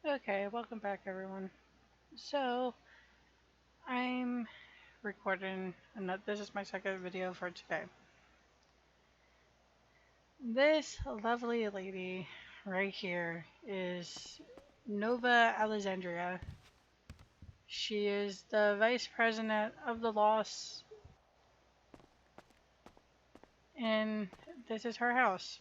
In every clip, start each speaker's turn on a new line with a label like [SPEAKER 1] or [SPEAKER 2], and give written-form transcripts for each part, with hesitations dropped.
[SPEAKER 1] Okay, welcome back everyone. So, I'm recording, and this is my second video for today. This lovely lady right here is Nova Alexandria. She is the vice president of the Lost, and this is her house.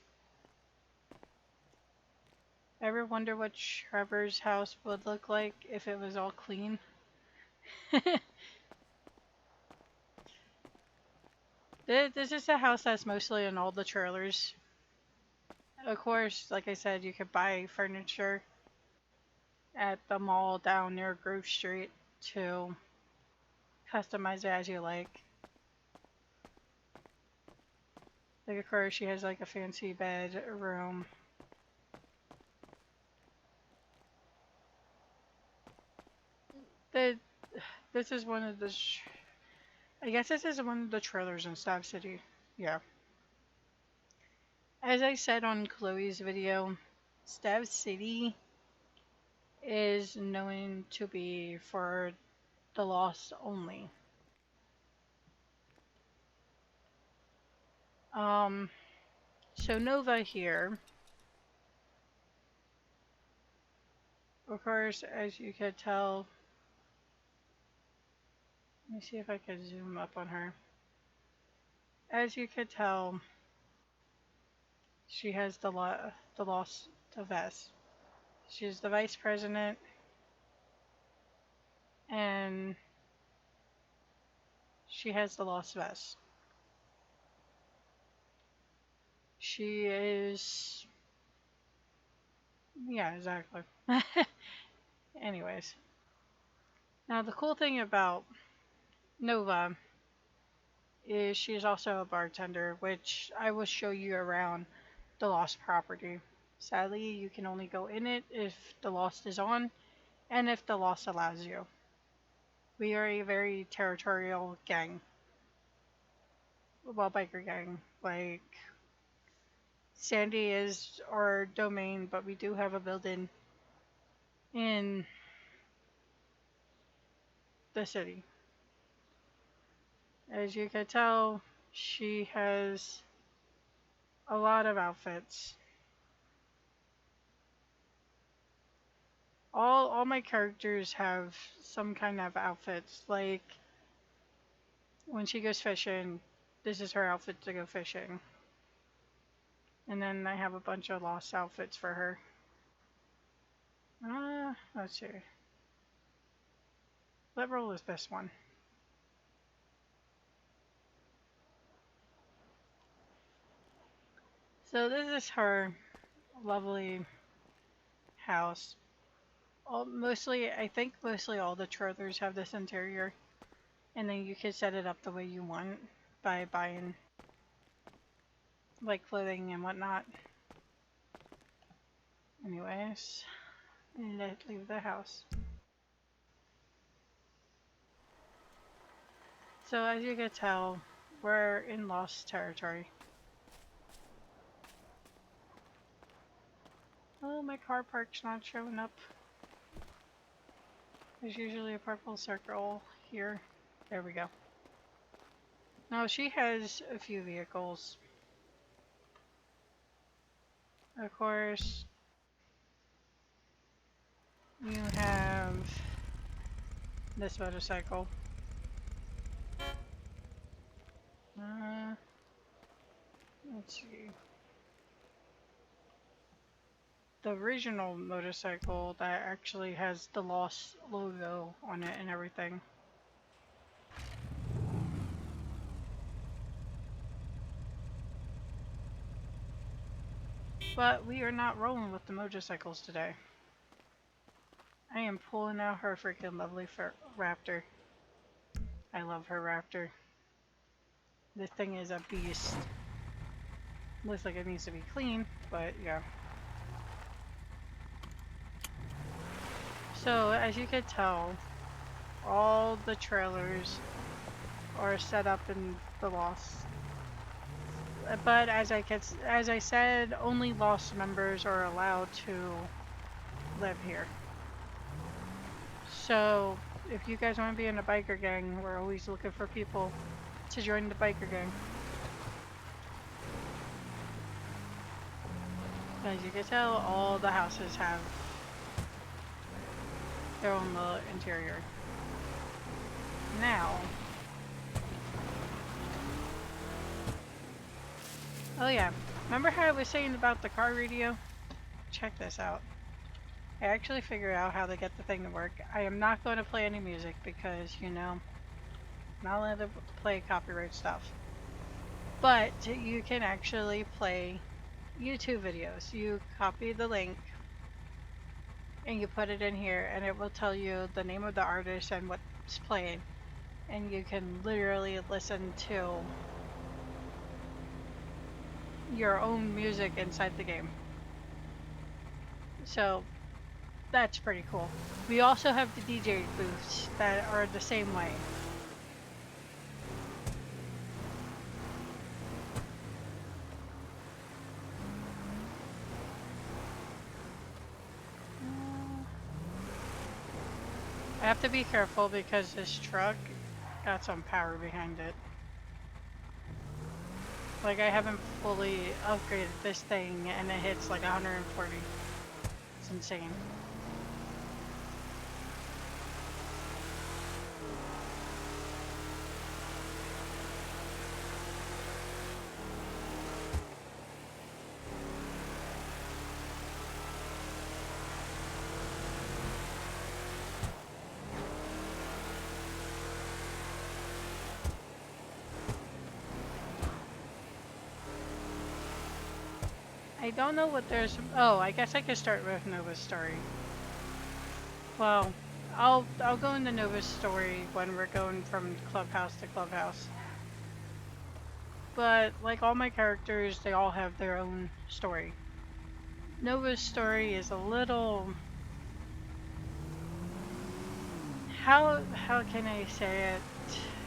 [SPEAKER 1] Ever wonder what Trevor's house would look like if it was all clean? This is a house that's mostly in all the trailers. Of course, like I said, you could buy furniture at the mall down near Grove Street to customize it as you like. Like, of course, she has like a fancy bedroom. The, this is one of the, I guess this is one of the trailers in Stab City. Yeah. As I said on Chloe's video, Stab City is known to be for the Lost only. So Nova here, of course, as you could tell, let me see if I could zoom up on her. As you could tell, she has the lost vest. She's the vice president, and she has the lost vest. She is, yeah, exactly. Anyways, now the cool thing about Nova is she's also a bartender, which I will show you around the lost property. Sadly, you can only go in it if the lost is on, and if the lost allows you. We are a very territorial gang. Well, biker gang. Like, Sandy is our domain, but we do have a building in the city. As you can tell, she has a lot of outfits. All my characters have some kind of outfits. Like, when she goes fishing, this is her outfit to go fishing. And then I have a bunch of lost outfits for her. Let's see. What role is this one? So this is her lovely house. I think mostly all the trailers have this interior. And then you can set it up the way you want by buying like clothing and whatnot. Anyways, let's leave the house. So as you can tell, we're in lost territory. Oh, my car park's not showing up. There's usually a purple circle here. There we go. Now she has a few vehicles. Of course, you have this motorcycle. Let's see. The original motorcycle that actually has the Lost logo on it and everything. But we are not rolling with the motorcycles today. I am pulling out her freaking lovely Raptor. I love her Raptor. This thing is a beast. Looks like it needs to be clean, but yeah. So, as you can tell, all the trailers are set up in the Lost. But as I said, only Lost members are allowed to live here. So, if you guys want to be in a biker gang, we're always looking for people to join the biker gang. As you can tell, all the houses have their own little interior. Now, oh yeah, remember how I was saying about the car radio? Check this out. I actually figured out how to get the thing to work. I am not going to play any music because, you know, not allowed to play copyright stuff. But you can actually play YouTube videos. You copy the link and you put it in here and it will tell you the name of the artist and what's playing. And you can literally listen to your own music inside the game. So that's pretty cool. We also have the DJ booths that are the same way. I have to be careful because this truck got some power behind it. Like, I haven't fully upgraded this thing and it hits like 140. It's insane. I don't know what there's. Oh, I guess I could start with Nova's story. Well, I'll go into Nova's story when we're going from clubhouse to clubhouse. But like all my characters, they all have their own story. Nova's story is a little. How can I say it?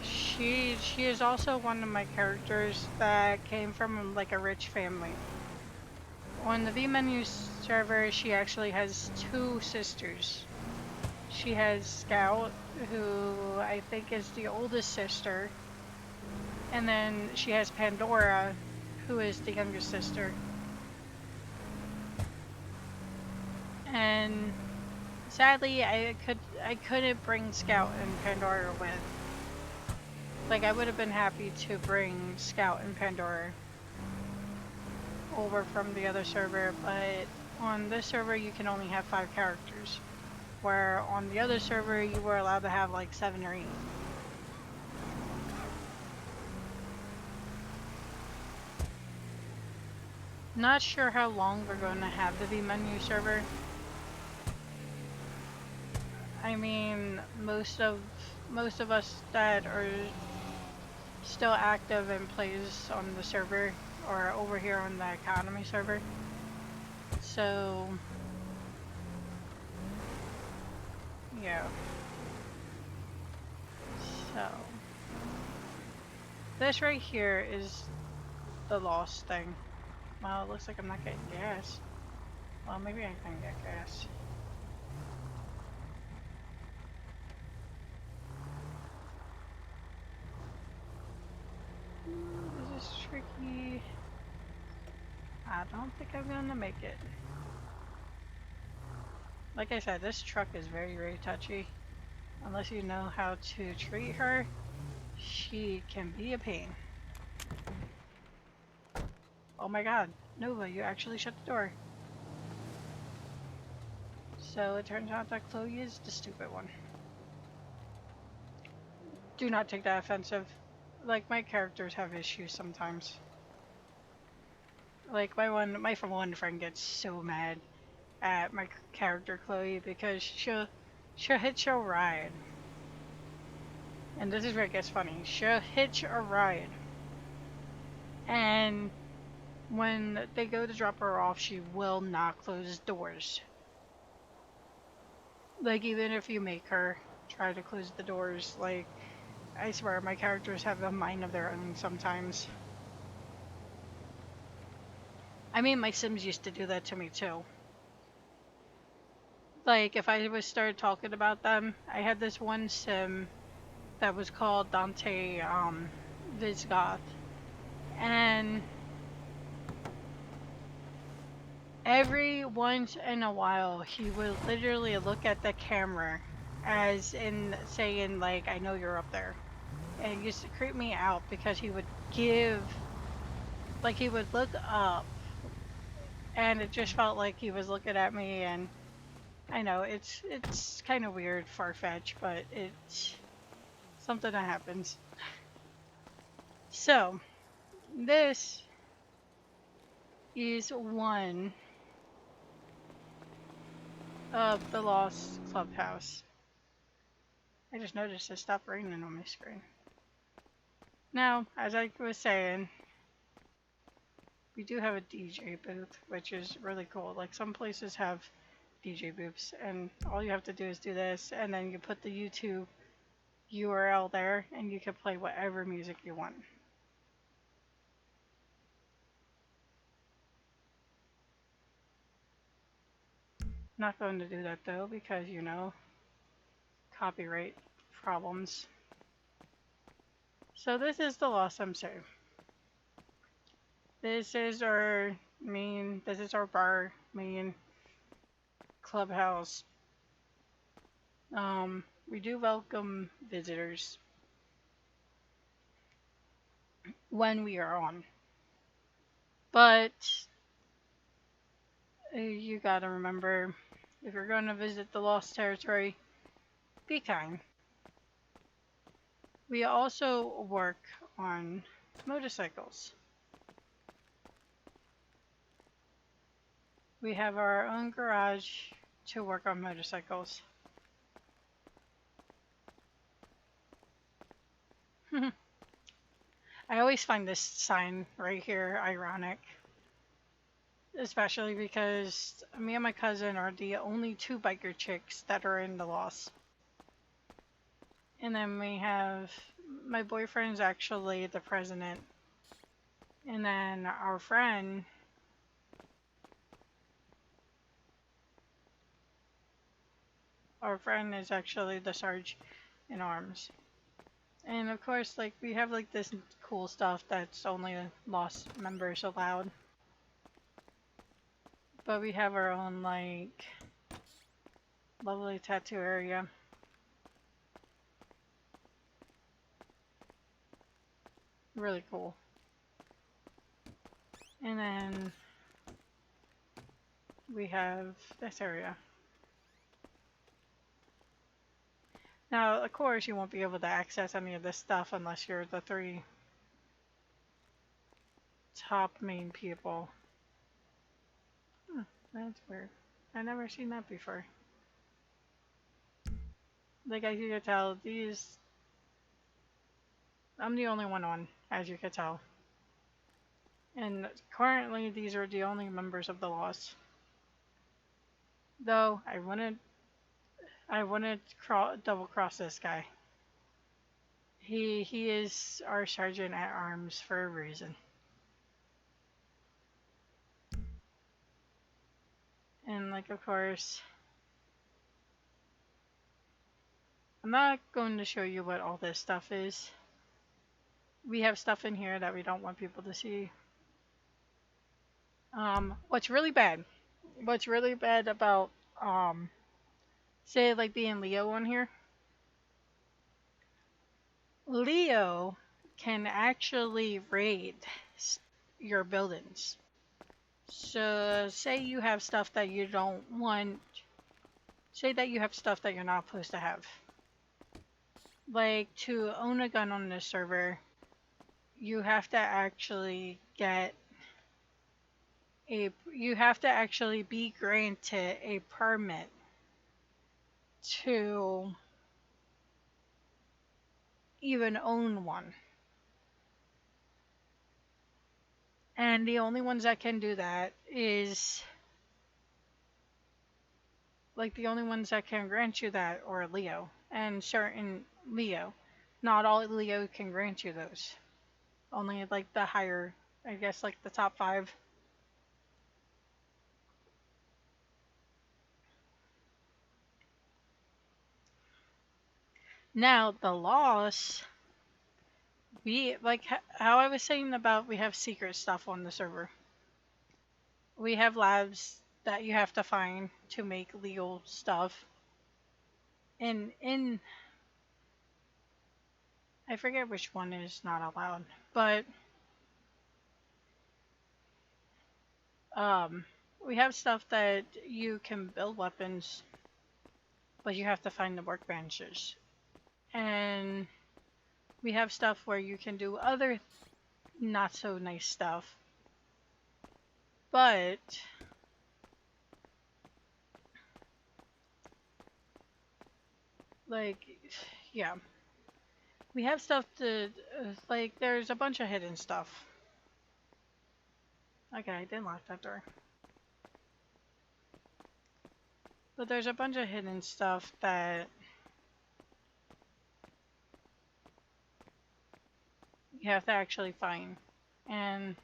[SPEAKER 1] She is also one of my characters that came from like a rich family. On the V-Menu server, she actually has two sisters. She has Scout, who I think is the oldest sister, and then she has Pandora, who is the youngest sister. And sadly, I couldn't bring Scout and Pandora with. Like, I would have been happy to bring Scout and Pandora over from the other server, but on this server you can only have 5 characters, where on the other server you were allowed to have like 7 or 8. Not sure how long we're going to have the V-Menu server. I mean, most of us that are still active and plays on the server or over here on the economy server. So yeah. So this right here is the lost thing. Well, it looks like I'm not getting gas. Well, maybe I can get gas. This is tricky. I don't think I'm gonna make it. Like I said, this truck is very, very touchy. Unless you know how to treat her, she can be a pain. Oh my god, Nova, you actually shut the door. So it turns out that Chloe is the stupid one. Do not take that offensive. Like, my characters have issues sometimes. Like, my one friend gets so mad at my character Chloe because she'll hitch a ride. And this is where it gets funny. She'll hitch a ride. And when they go to drop her off, she will not close doors. Like, even if you make her try to close the doors, like, I swear my characters have a mind of their own sometimes. I mean, my Sims used to do that to me too. Like if I was started talking about them, I had this one sim that was called Dante Visigoth, and every once in a while he would literally look at the camera as in saying like, I know you're up there. And it used to creep me out because he would give, like he would look up and it just felt like he was looking at me. And I know it's kind of weird, far-fetched, but it's something that happens. So this is one of the Lost Clubhouse. I just noticed it stopped raining on my screen. Now, as I was saying, we do have a DJ booth, which is really cool. Like some places have DJ booths, and all you have to do is do this, and then you put the YouTube URL there, and you can play whatever music you want. Not going to do that though, because you know, copyright problems. So this is the Lost MC. This is our this is our bar, main clubhouse. We do welcome visitors when we are on. But you gotta remember, if you're going to visit the Lost Territory, be kind. We also work on motorcycles. We have our own garage to work on motorcycles. I always find this sign right here ironic. Especially because me and my cousin are the only two biker chicks that are in the Lost. And then we have, my boyfriend's actually the president. And then our friend is actually the Sarge in arms. And of course, like, we have like this cool stuff that's only Lost members allowed. But we have our own like lovely tattoo area. Really cool. And then we have this area. Now, of course, you won't be able to access any of this stuff unless you're the 3 top main people. That's weird. I've never seen that before. Like, as you can tell, these... I'm the only one on, as you can tell. And currently, these are the only members of the Lost. Though, I wouldn't double cross this guy. He is our sergeant at arms for a reason. And like, of course, I'm not going to show you what all this stuff is. We have stuff in here that we don't want people to see. What's really bad about, say like being Leo on here. Leo can actually raid your buildings. So say you have stuff that you don't want, say that you have stuff that you're not supposed to have. Like, to own a gun on this server, you have to actually be granted a permit to even own one. And the only ones that can do that is, like, the only ones that can grant you that are Leo, and certain Leo. Not all Leo can grant you those. Only like the higher, I guess, like the top 5. Now, the loss, we, like, how I was saying about we have secret stuff on the server. We have labs that you have to find to make legal stuff. And in, I forget which one is not allowed, but um, we have stuff that you can build weapons, but you have to find the workbenches. And we have stuff where you can do other not so nice stuff. But like, yeah, we have stuff to like. There's a bunch of hidden stuff. Okay, I didn't lock that door. But there's a bunch of hidden stuff that you have to actually find. And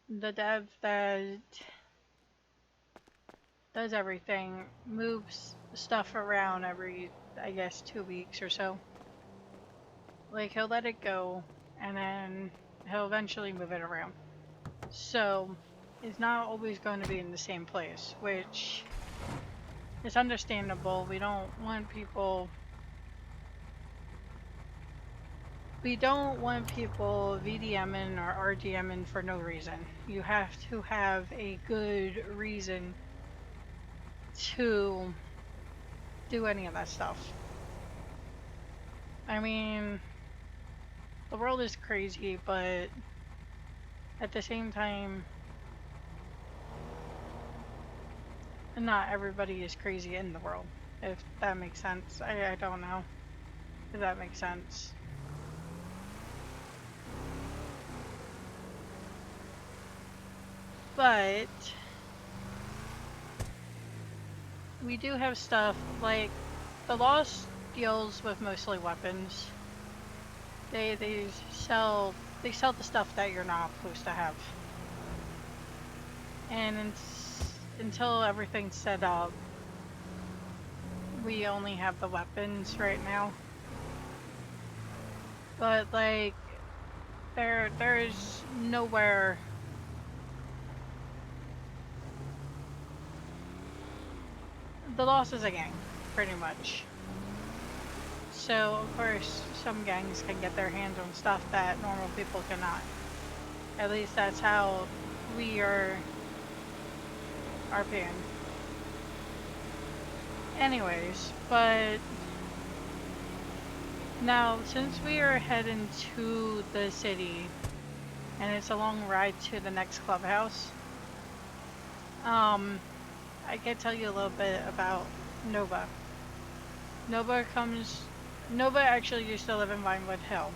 [SPEAKER 1] the dev that does everything moves stuff around every, I guess, 2 weeks or so. Like, he'll let it go, and then he'll eventually move it around. So, it's not always going to be in the same place, which is understandable. We don't want people VDMing or RDMing for no reason. You have to have a good reason to do any of that stuff. I mean, the world is crazy, but at the same time, not everybody is crazy in the world, if that makes sense. I don't know if that makes sense. But we do have stuff like the Lost deals with mostly weapons. They sell the stuff that you're not supposed to have. And until everything's set up, we only have the weapons right now. But like there is nowhere the Lost is a gang, pretty much. So of course some gangs can get their hands on stuff that normal people cannot. At least that's how we are being. Anyways, but now since we are heading to the city and it's a long ride to the next clubhouse, I can tell you a little bit about Nova. Nova actually used to live in Vinewood Hill.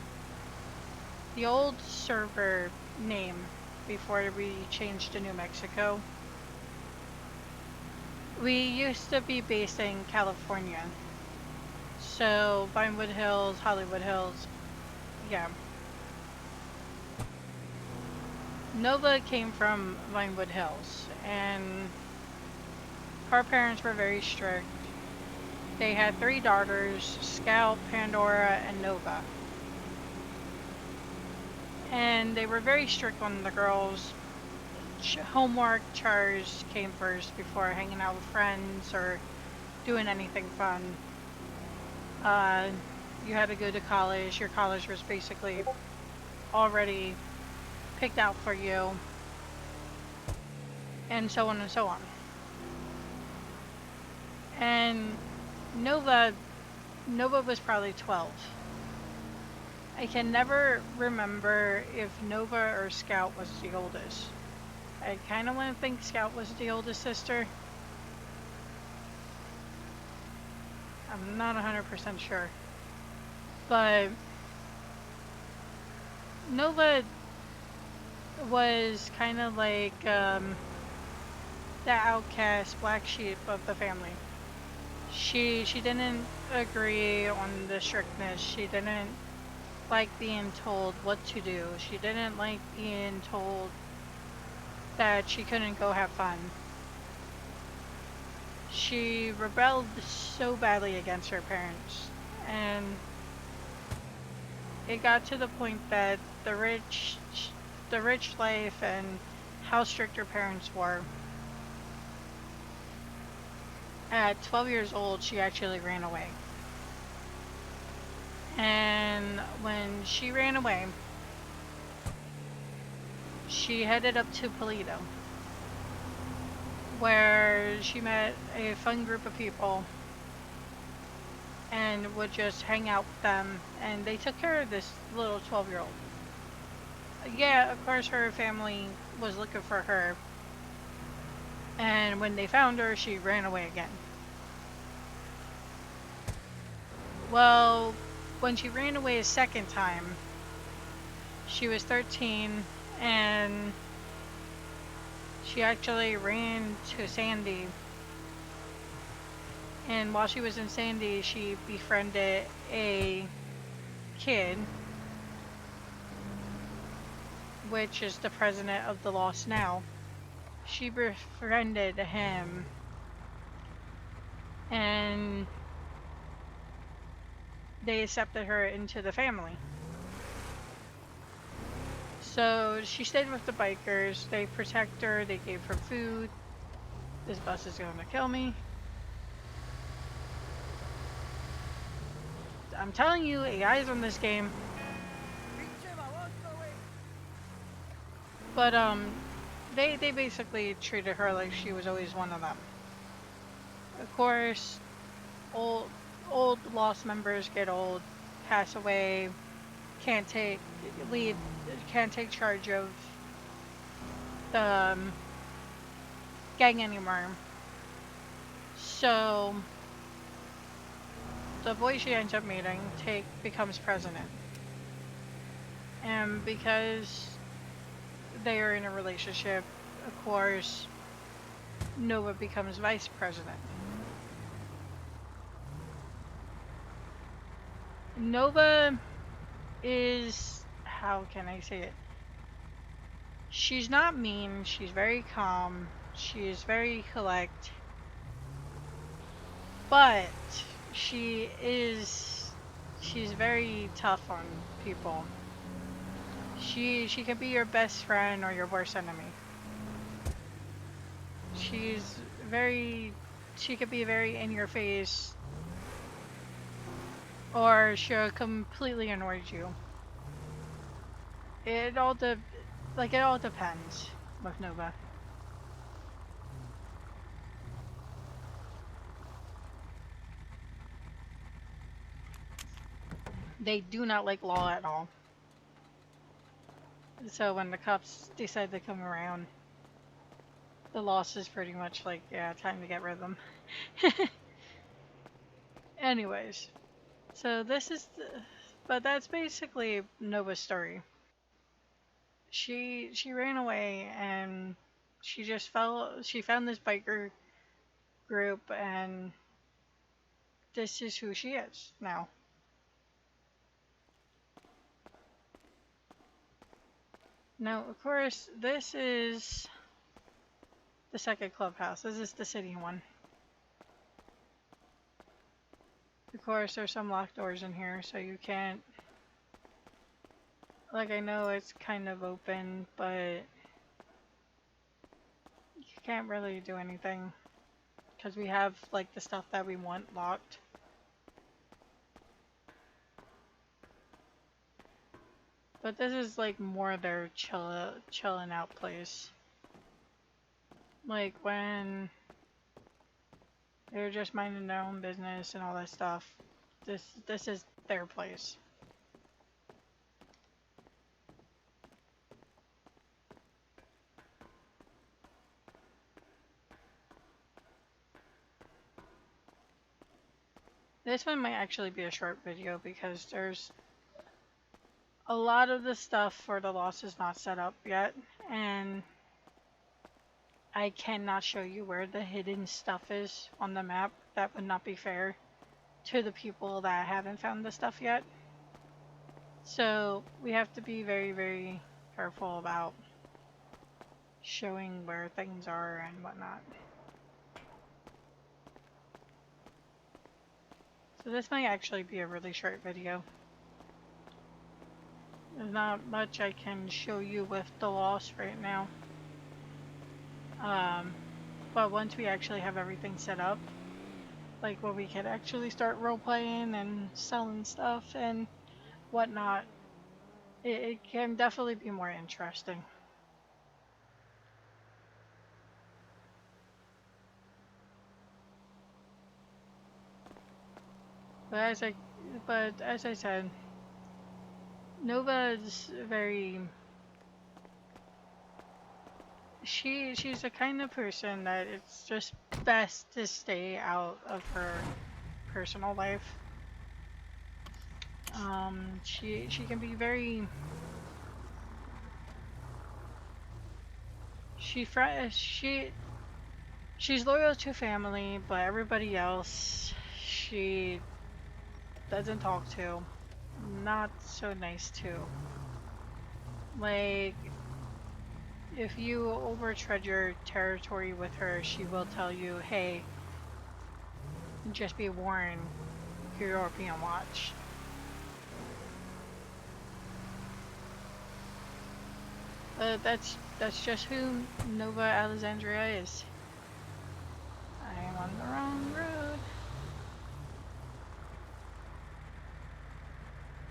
[SPEAKER 1] The old server name before we changed to New Mexico, we used to be based in California. So Vinewood Hills, Hollywood Hills, yeah. Nova came from Vinewood Hills, and our parents were very strict. They had 3 daughters, Scout, Pandora, and Nova. And they were very strict on the girls. Homework, chores came first before hanging out with friends or doing anything fun. You had to go to college. Your college was basically already picked out for you. And so on and so on. And Nova was probably 12. I can never remember if Nova or Scout was the oldest. I kind of want to think Scout was the oldest sister. I'm not 100% sure. But Nova was kind of like the outcast black sheep of the family. She didn't agree on the strictness. She didn't like being told what to do. She didn't like being told that she couldn't go have fun. she rebelled so badly against her parents, and it got to the point that the rich life and how strict her parents were. At 12 years old, she actually ran away. And when she ran away, she headed up to Polito, where she met a fun group of people and would just hang out with them, and they took care of this little 12-year-old. Yeah, of course her family was looking for her, and when they found her, she ran away again. Well, when she ran away a second time, she was 13, and she actually ran to Sandy. And while she was in Sandy, she befriended a kid, which is the president of the Lost now. She befriended him, and they accepted her into the family. So she stayed with the bikers. They protect her. They gave her food. This bus is going to kill me. I'm telling you, AI's on this game. But they basically treated her like she was always one of them. Of course, old Lost members get old, pass away, can't take lead, can't take charge of the gang anymore. So the boy she ends up meeting becomes president, and because they are in a relationship, of course, Nova becomes vice president. Nova is, how can I say it? She's not mean, she's very calm, she is very collect, but she's very tough on people. She can be your best friend or your worst enemy. She's very, she could be very in your face, or she'll completely annoy you. It all it all depends with Nova. They do not like law at all. So when the cops decide to come around, the Lost is pretty much like, yeah, time to get rid of them. Anyways, so but that's basically Nova's story. She ran away, and she found this biker group, and this is who she is now. Now, of course, this is the second clubhouse. This is the city one. Of course, there's some locked doors in here, so you can't... Like, I know it's kind of open, but you can't really do anything. Because we have, like, the stuff that we want locked. But this is, like, more their chilling out place. Like, when they're just minding their own business and all that stuff. This is their place. This one might actually be a short video because there's a lot of the stuff for the Lost is not set up yet, and I cannot show you where the hidden stuff is on the map. That would not be fair to the people that haven't found the stuff yet. So we have to be very, very careful about showing where things are and whatnot. So this might actually be a really short video. There's not much I can show you with the loss right now. But once we actually have everything set up, like where we could actually start role playing and selling stuff and whatnot, it can definitely be more interesting. But as I said, Nova is very. She's the kind of person that it's just best to stay out of her personal life. She can be very. She's loyal to family, but everybody else she doesn't talk to. Not so nice to. Like, if you overtread your territory with her, she will tell you, hey, just be warned, you're being watched. But that's just who Nova Alexandria is. I am on the wrong road.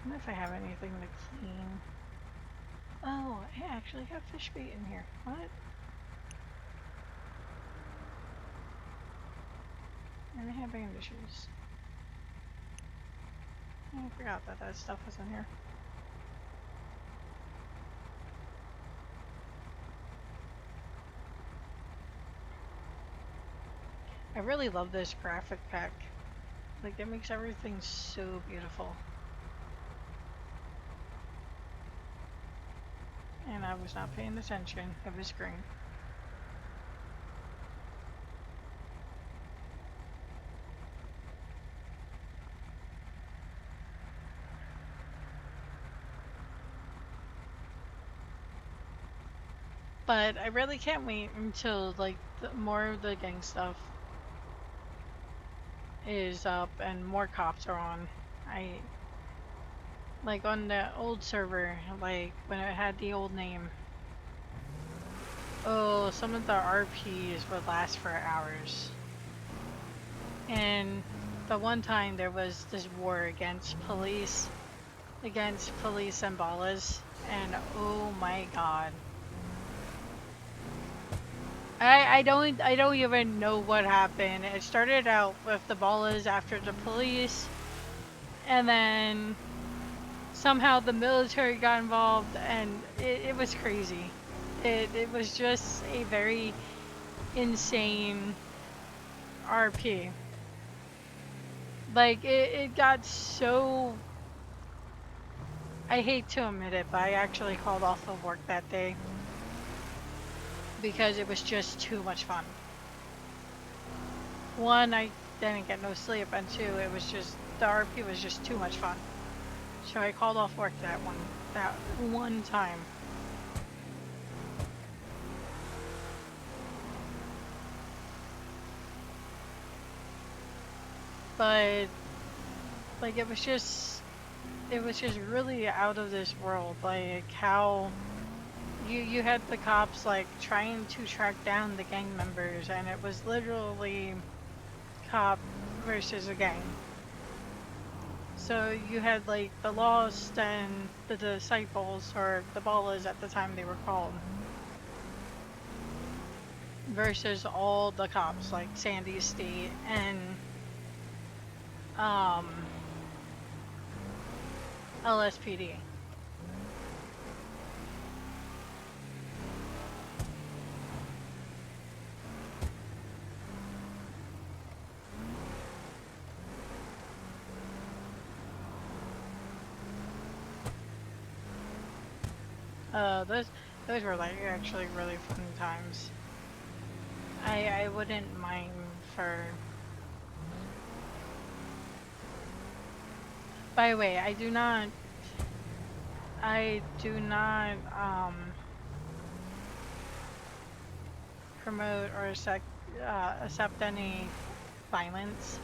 [SPEAKER 1] I wonder if I have anything to clean. Oh, I actually have fish bait in here. What? And I have bandages. I forgot that stuff was in here. I really love this graphic pack. Like, it makes everything so beautiful. And I was not paying attention. It was green. But I really can't wait until, like, more of the gang stuff is up and more cops are on. Like, on the old server, like, when it had the old name. Oh, some of the RPs would last for hours. And the one time there was this war against police and ballas, and oh my god. I don't even know what happened. It started out with the ballas after the police, and then somehow the military got involved, and it was crazy. It was just a very insane RP. Like, it got so... I hate to admit it, but I actually called off of work that day. Because it was just too much fun. One, I didn't get no sleep, and two, it was just... the RP was just too much fun. So I called off work that one time. But, like, it was just really out of this world. Like, how you had the cops, like, trying to track down the gang members, and it was literally cop versus a gang. So you had, like, the Lost and the Disciples, or the Ballas at the time they were called, versus all the cops, like Sandy State and LSPD. Those were, like, actually really fun times. I wouldn't mind for... By the way, I do not promote or accept any violence.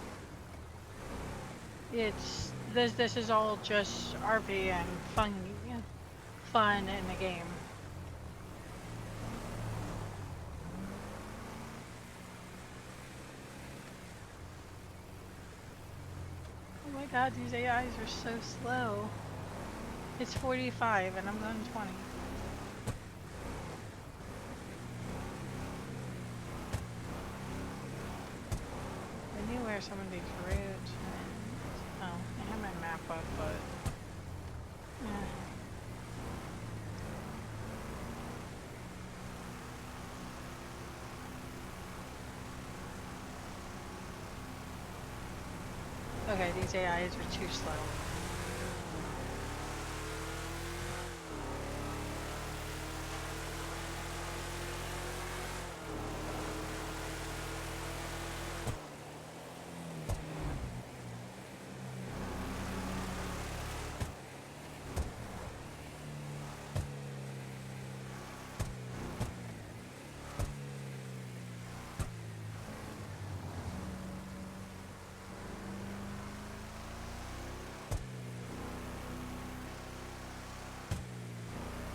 [SPEAKER 1] This is all just RP and fun in the game. Oh my god, these AIs are so slow. It's 45 and I'm going 20. I knew where some of these roads went. Oh, I have my map up, but yeah. Okay, these AIs are too slow.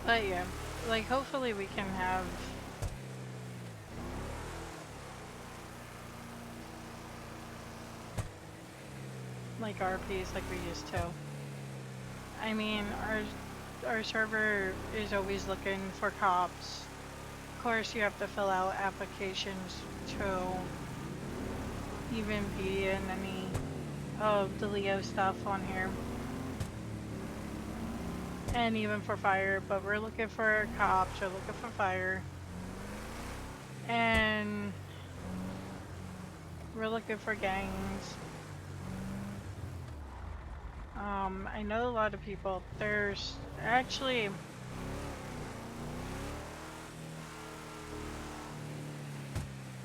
[SPEAKER 1] But yeah, like hopefully we can have like RPs like we used to. I mean, our server is always looking for cops. Of course, you have to fill out applications to even be in any of the Leo stuff on here. And even for fire, but we're looking for cops, we're looking for fire. And we're looking for gangs. I know a lot of people, there's actually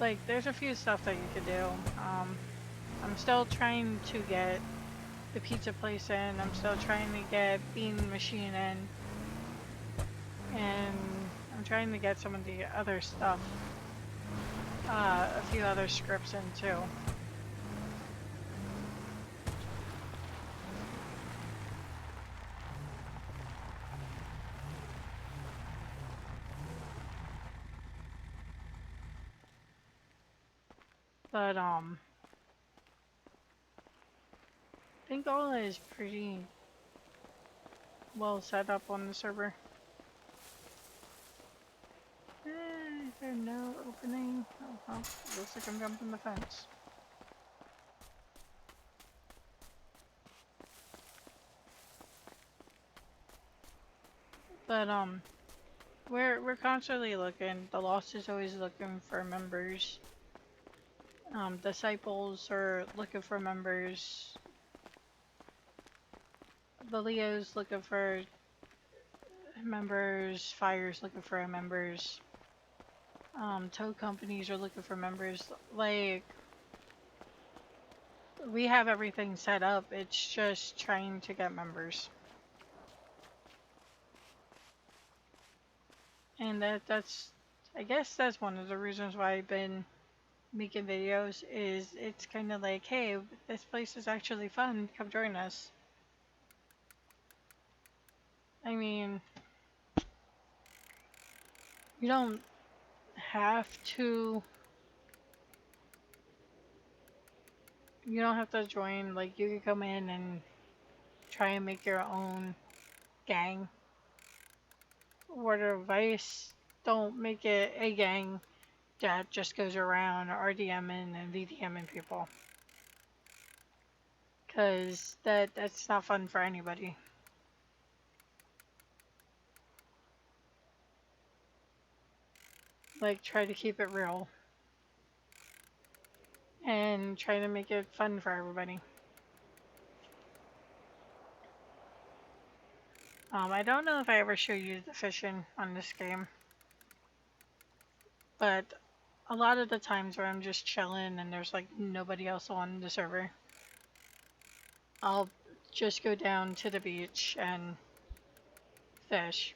[SPEAKER 1] like there's a few stuff that you could do. I'm still trying to get the pizza place in. I'm still trying to get Bean Machine in. And I'm trying to get some of the other stuff. A few other scripts in too. But I think all is pretty well set up on the server. Is there no opening? Oh, well, looks like I'm jumping the fence. But we're constantly looking. The Lost is always looking for members. Disciples are looking for members. The Leo's looking for members. Fire's looking for members. Tow companies are looking for members. Like, we have everything set up. It's just trying to get members. And that's I guess that's one of the reasons why I've been making videos is it's kind of like, hey, this place is actually fun. Come join us. I mean, you don't have to join. Like, you can come in and try and make your own gang. Word of advice, don't make it a gang that just goes around RDMing and VDMing people. Cause that's not fun for anybody. Like, try to keep it real. And try to make it fun for everybody. I don't know if I ever show you the fishing on this game. But a lot of the times where I'm just chilling and there's like nobody else on the server, I'll just go down to the beach and fish.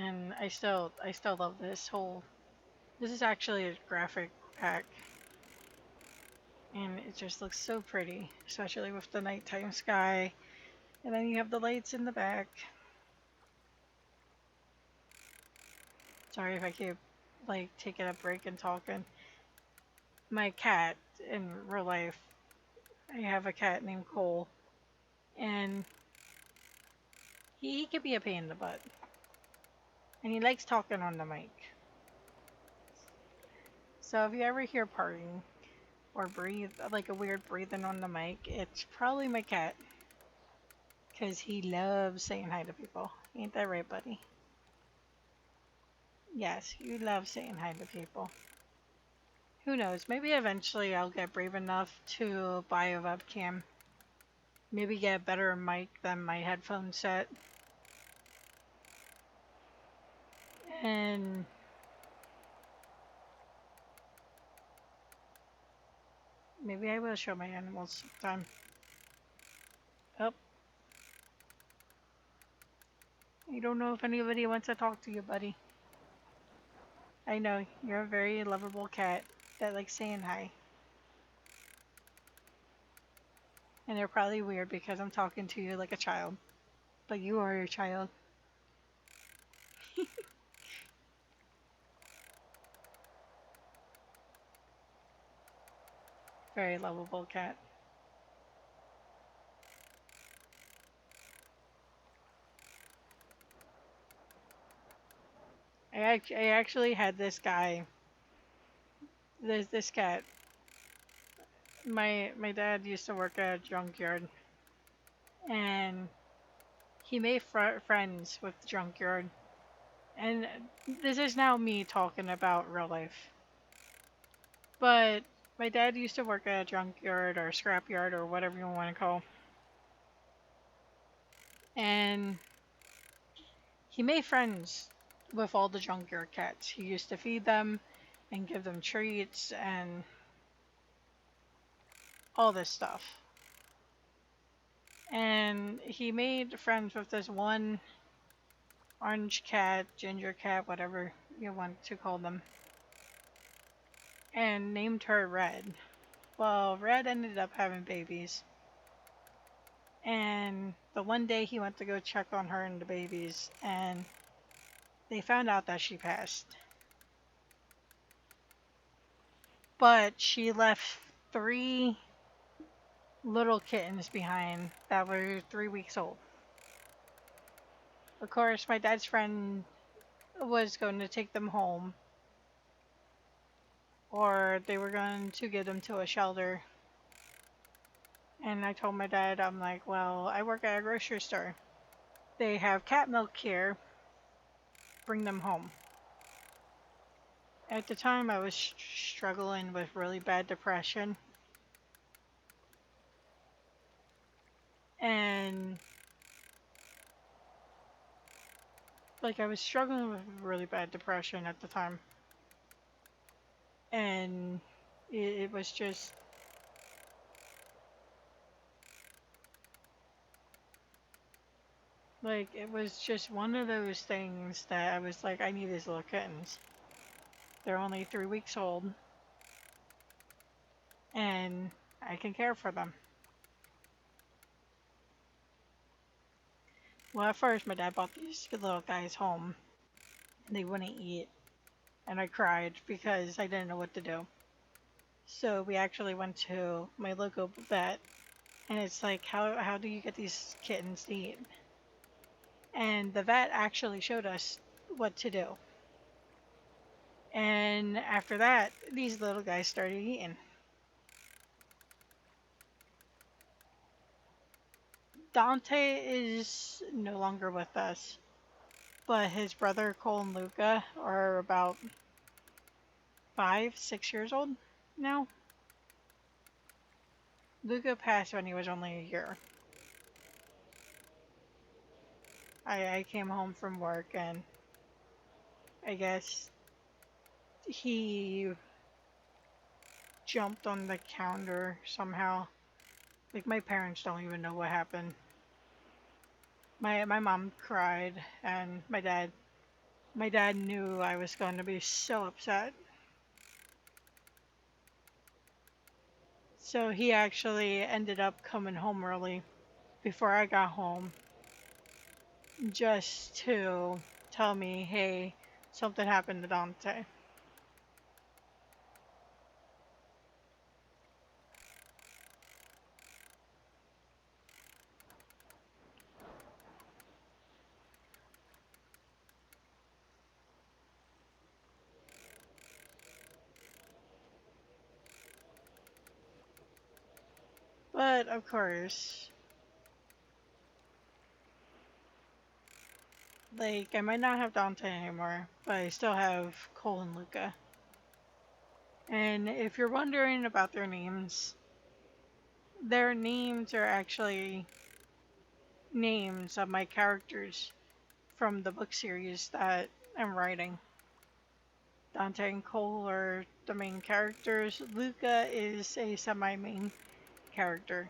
[SPEAKER 1] And I still love this whole. This is actually a graphic pack, and it just looks so pretty, especially with the nighttime sky. And then you have the lights in the back. Sorry if I keep like taking a break and talking. My cat in real life, I have a cat named Cole, and he can be a pain in the butt. And he likes talking on the mic. So if you ever hear purring or breathe, like a weird breathing on the mic, it's probably my cat. Because he loves saying hi to people. Ain't that right, buddy? Yes, you love saying hi to people. Who knows? Maybe eventually I'll get brave enough to buy a webcam. Maybe get a better mic than my headphone set. And maybe I will show my animals sometime. Oh, I don't know if anybody wants to talk to you, buddy. I know, you're a very lovable cat that likes saying hi. And they're probably weird because I'm talking to you like a child. But you are a child. Very lovable cat. I actually had this guy, this cat. My dad used to work at a junkyard, and he made friends with the junkyard. And this is now me talking about real life. But my dad used to work at a junkyard or scrapyard or whatever you want to call. And he made friends with all the junkyard cats. He used to feed them and give them treats and all this stuff. And he made friends with this one orange cat, ginger cat, whatever you want to call them, and named her Red. Well, Red ended up having babies, and the one day he went to go check on her and the babies, and they found out that she passed. But she left 3 little kittens behind that were 3 weeks old. Of course, my dad's friend was going to take them home, or they were going to get them to a shelter. And I told my dad, I'm like, well, I work at a grocery store. They have cat milk here. Bring them home. At the time, I was struggling with really bad depression. And, like, I was struggling with really bad depression at the time. And it was just, like, it was just one of those things that I was like, I need these little kittens. They're only 3 weeks old. And I can care for them. Well, at first, my dad brought these little guys home. And they wouldn't eat. And I cried because I didn't know what to do. So we actually went to my local vet. And it's like, how do you get these kittens to eat? And the vet actually showed us what to do. And after that, these little guys started eating. Dante is no longer with us, but his brother Cole and Luca are about 5, 6 years old now. Luca passed when he was only a year. I came home from work and I guess he jumped on the counter somehow. Like, my parents don't even know what happened. My mom cried and my dad My dad knew I was going to be so upset. So he actually ended up coming home early before I got home just to tell me, hey, something happened to Dante. But of course, like, I might not have Dante anymore, but I still have Cole and Luca. And if you're wondering about their names are actually names of my characters from the book series that I'm writing. Dante and Cole are the main characters. Luca is a semi-main character.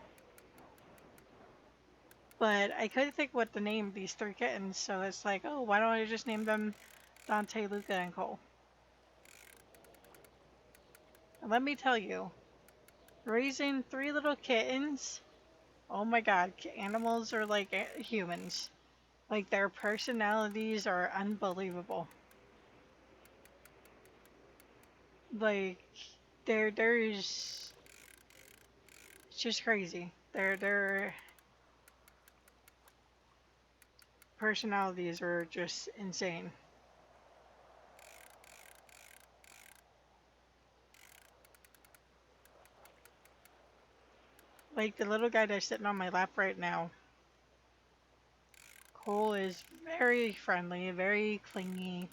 [SPEAKER 1] But I couldn't think what to name these three kittens, so it's like, oh, why don't I just name them Dante, Luca, and Cole? And let me tell you, raising three little kittens, oh my god, animals are like humans. Like, their personalities are unbelievable. Like, there's it's just crazy. Their personalities are just insane. Like the little guy that's sitting on my lap right now, Cole is very friendly, very clingy.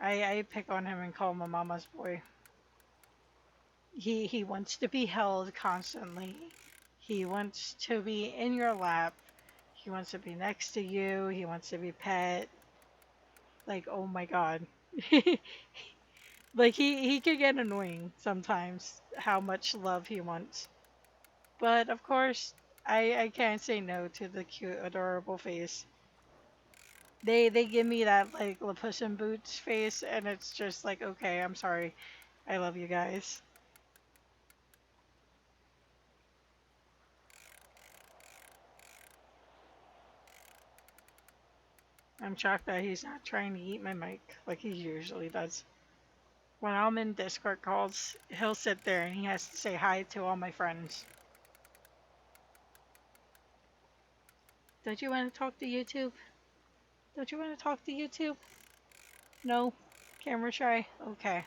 [SPEAKER 1] I pick on him and call him a mama's boy. He wants to be held constantly. He wants to be in your lap. He wants to be next to you. He wants to be pet. Like, oh my god. Like he could get annoying sometimes how much love he wants. But of course, I can't say no to the cute, adorable face. They give me that like La Puss in Boots face, and it's just like, okay, I'm sorry. I love you guys. I'm shocked that he's not trying to eat my mic like he usually does. When I'm in Discord calls, he'll sit there and he has to say hi to all my friends. Don't you want to talk to YouTube? Don't you want to talk to YouTube? No? Camera shy? Okay.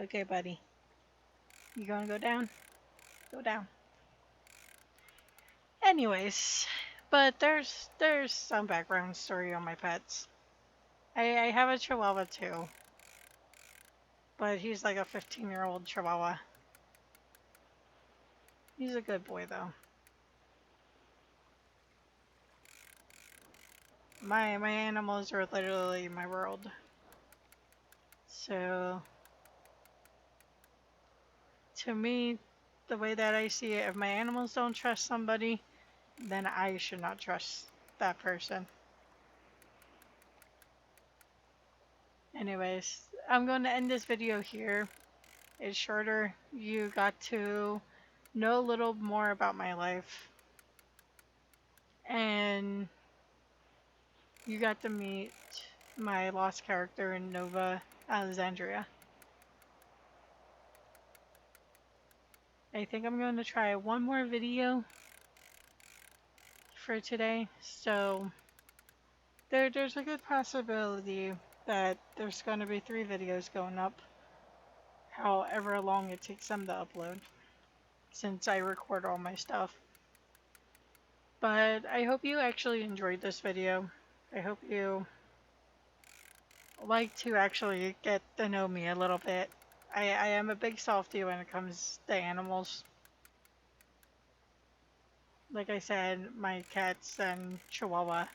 [SPEAKER 1] Okay, buddy. You gonna go down? Go down. Anyways, but there's some background story on my pets. I have a Chihuahua too, but he's like a 15-year-old Chihuahua. He's a good boy though. My animals are literally my world. So to me, the way that I see it, if my animals don't trust somebody, then I should not trust that person. Anyways, I'm going to end this video here. It's shorter. You got to know a little more about my life. And you got to meet my lost character in Nova Alexandria. I think I'm going to try one more video for today. So there's a good possibility that there's going to be 3 videos going up, however long it takes them to upload, since I record all my stuff. But I hope you actually enjoyed this video. I hope you like to actually get to know me a little bit. I am a big softie when it comes to animals. Like I said, my cats and Chihuahua,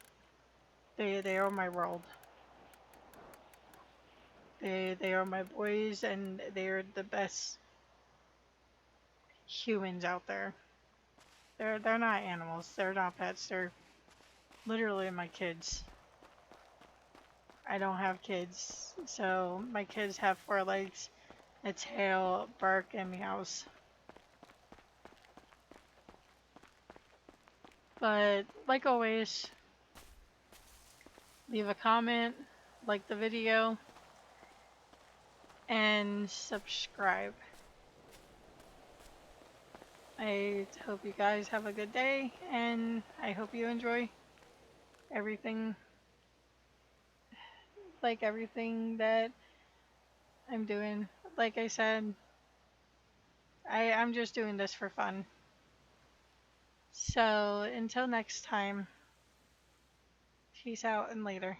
[SPEAKER 1] they are my world. They are my boys, and they are the best humans out there. They're not animals. They're not pets. They're literally my kids. I don't have kids, so my kids have four legs, a tail, bark, and meows. But like always, leave a comment, like the video, and subscribe. I hope you guys have a good day, and I hope you enjoy everything, like everything that I'm doing. Like I said, I'm just doing this for fun. So until next time, peace out and later.